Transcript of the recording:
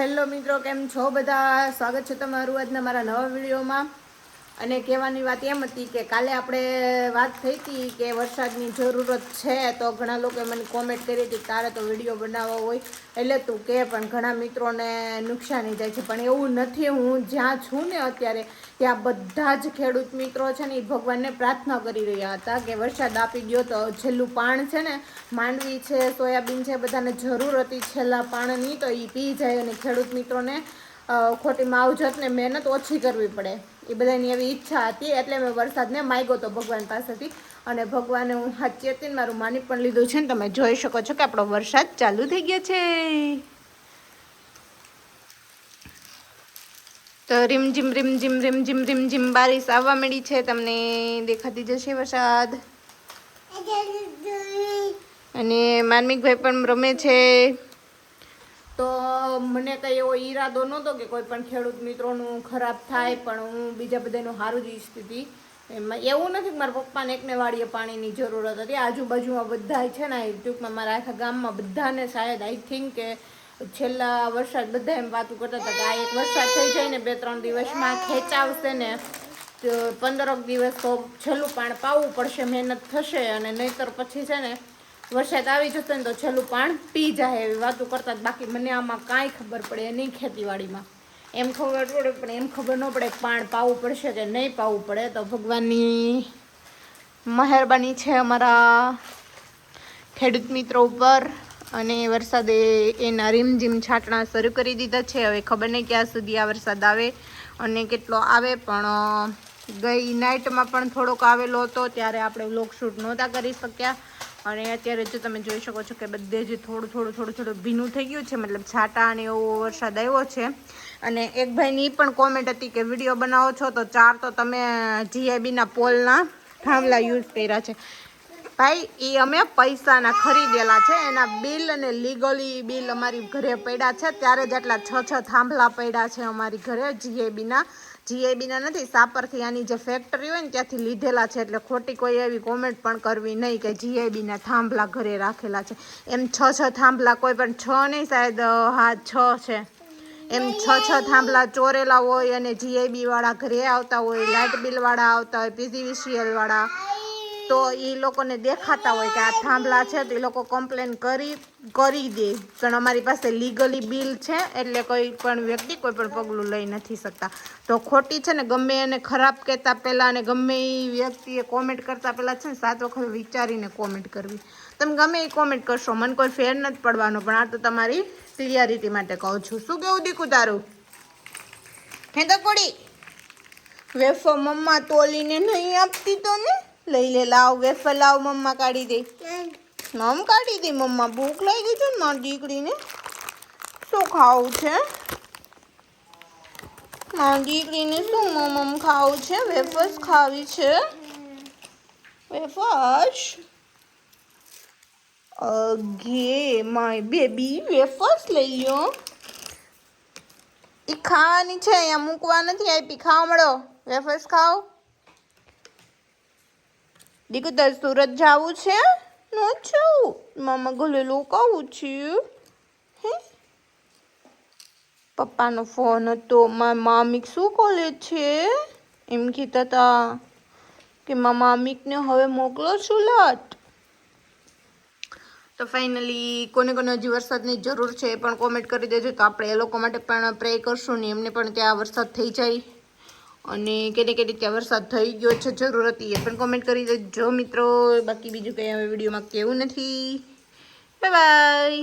Hello મિત્રો, કેમ છો બધા? સ્વાગત છે તમારું આજના મારા નવા વિડીયોમાં. અને કહેવાની વાત એમ હતી કે કાલે આપણે વાત થઈ હતી કે વરસાદની જરૂરત છે, તો ઘણા લોકોએ મને કોમેન્ટ કરી હતી તારે તો વિડીયો બનાવવો હોય એટલે તું કે, પણ ઘણા મિત્રોને નુકસાની જાય છે. પણ એવું નથી, હું જ્યાં છું ને અત્યારે ત્યાં બધા જ ખેડૂત મિત્રો છે ને એ ભગવાનને પ્રાર્થના કરી રહ્યા હતા કે વરસાદ આપી દો. તો છેલ્લું પાણ છે ને, માંડવી છે, સોયાબીન છે, બધાને જરૂર હતી છેલ્લા પાણની, તો એ પી જાય અને ખેડૂત મિત્રોને ખોટી માવજત ને મહેનત ઓછી કરવી પડે, એ બધાની એવી ઈચ્છા હતી. એટલે મેં વરસાદને માગ્યો હતો ભગવાન પાસેથી, અને ભગવાને હું સાચી હતી ને મારું માની પણ લીધું છે ને. તમે જોઈ શકો છો કે આપણો વરસાદ ચાલુ થઈ ગયો છે. તો રીમઝીમ રીમઝીમ રીમઝીમ રીમઝીમ બારિશ આવવા મળી છે, તમને દેખાતી જશે વરસાદ. અને માર્મિકભાઈ પણ રમે છે. તો મને કંઈ એવો ઈરાદો નહોતો કે કોઈ પણ ખેડૂત મિત્રોનું ખરાબ થાય, પણ હું બીજા બધાનું સારું જ ઈચ્છતી હતી. એમાં એવું નથી કે મારા પપ્પાને એકને વાડીએ પાણીની જરૂરત હતી, આજુબાજુમાં બધા છે ને, ટૂંકમાં મારા આખા ગામમાં બધાને શાયદ આઈ થિંક કે છેલ્લા વરસાદ બધા એમ વાતું કરતા હતા કે આ એક વરસાદ થઈ જાય ને 2-3 દિવસમાં ખેંચાવશે ને, 15 દિવસ તો છેલ્લું પાણ પાવું પડશે, મહેનત થશે, અને નહીંતર પછી છે ને વરસાદ આવી જશે ને તો છેલ્લું પાણ પી જાય, એવી વાતો કરતા. બાકી મને આમાં કાંઈ ખબર પડે નહીં ખેતીવાડીમાં, એમ ખબર પડે પણ એમ ખબર ન પડે પાણ પાવું પડશે કે નહીં પાવું પડે. તો ભગવાનની મહેરબાની છે અમારા ખેડૂત મિત્રો ઉપર, અને વરસાદે એના રીમઝીમ છાંટણા શરૂ કરી દીધા છે. હવે ખબર નહીં ક્યાં સુધી આ વરસાદ આવે અને કેટલો આવે, પણ ગઈ નાઇટમાં પણ થોડોક આવેલો હતો, ત્યારે આપણે વ્લોગ શૂટ નહોતા કરી શક્યા. અને અત્યારે જો તમે જોઈ શકો છો કે બધે જ થોડું થોડું ભીનું થઈ ગયું છે, મતલબ છાંટા અને એવો વરસાદ આવ્યો છે. અને એક ભાઈની પણ કોમેન્ટ હતી કે વિડીયો બનાવો છો તો 4 તો તમે જીઆઈબીના પોલના થાંભલા યુઝ કર્યા છે. ભાઈ, એ અમે પૈસાના ખરીદેલા છે, એના બિલ અને લીગલી બિલ અમારી ઘરે પડ્યા છે. ત્યારે જ આટલા 6 થાંભલા પડ્યા છે અમારી ઘરે જીઆઈબીના નથી, સાપરથી આની જે ફેક્ટરી હોય ને ત્યાંથી લીધેલા છે. એટલે ખોટી કોઈ એવી કોમેન્ટ પણ કરવી નહીં કે જીઆઈબીના થાંભલા ઘરે રાખેલા છે. એમ 6 થાંભલા, કોઈ પણ 6 નહીં, શાયદ હા 6 છે, એમ 6 થાંભલા ચોરેલા હોય, અને જીઆઈબી વાળા ઘરે આવતા હોય, લાઇટ બિલ વાળા આવતા હોય, પીજીવીસીએલ વાળા, તો એ લોકોને દેખાતા હોય કે આ થાંભલા છે, તો એ લોકો કમ્પ્લેન કરી દે. પણ અમારી પાસે લીગલી બિલ છે, એટલે કોઈ પણ વ્યક્તિ કોઈ પણ પગલું લઈ નથી શકતા. તો ખોટી છે ને, ગમે એને ખરાબ કહેતા પહેલાં, અને ગમે એ વ્યક્તિએ કોમેન્ટ કરતા પહેલાં છે ને 7 વખત વિચારીને કોમેન્ટ કરવી. તમે ગમે એ કોમેન્ટ કરશો, મને કોઈ ફેર નથી પડવાનો, પણ આ તો તમારી ક્લિયરિટી માટે કહું છું. શું કેવું દીકું તારું? હે તો કોડી વેફર મમ્મા તોલીને નહીં આપતી તો ને, લઈ લે, લાવ વેફર લાવ, મમ્મા કાઢી દે. મમ કાઢી દે, મમ્મા ભૂખ લાગી છે ને મારી દીકરીને. શું ખાવું છે મારી દીકરીને? શું મમ ખાવું છે? વેફર્સ ખાવી છે? Wafers? Okay my baby, wafers લઈ લો. એ ખાવાની છે, અહીંયા મૂકવા નથી આપી. ખાવા મળો, વેફર્સ ખાઓ. દીકુ તારે સુરત જવું છે? ન છું, મામા ગલે લોકાવું છે. હે, પપ્પાનો ફોન હતો, મારા મામિક શું બોલે છે? એમ કહેતા હતા કે મારા મામિકને હવે મોકલો સુરત. તો ફાઇનલી કોને કોને હજી વરસાદની જરૂર છે એ પણ કોમેન્ટ કરી દેજો, તો આપણે એ લોકો માટે પણ પ્રે કરશું ને એમને પણ ત્યાં વરસાદ થઈ જાય. અને કેને ત્યાં વરસાદ થઈ ગયો છે જરૂર હતી એ પણ કોમેન્ટ કરી દેજો મિત્રો. બાકી બીજું કંઈ હવે વિડીયોમાં કેવું નથી. Bye bye.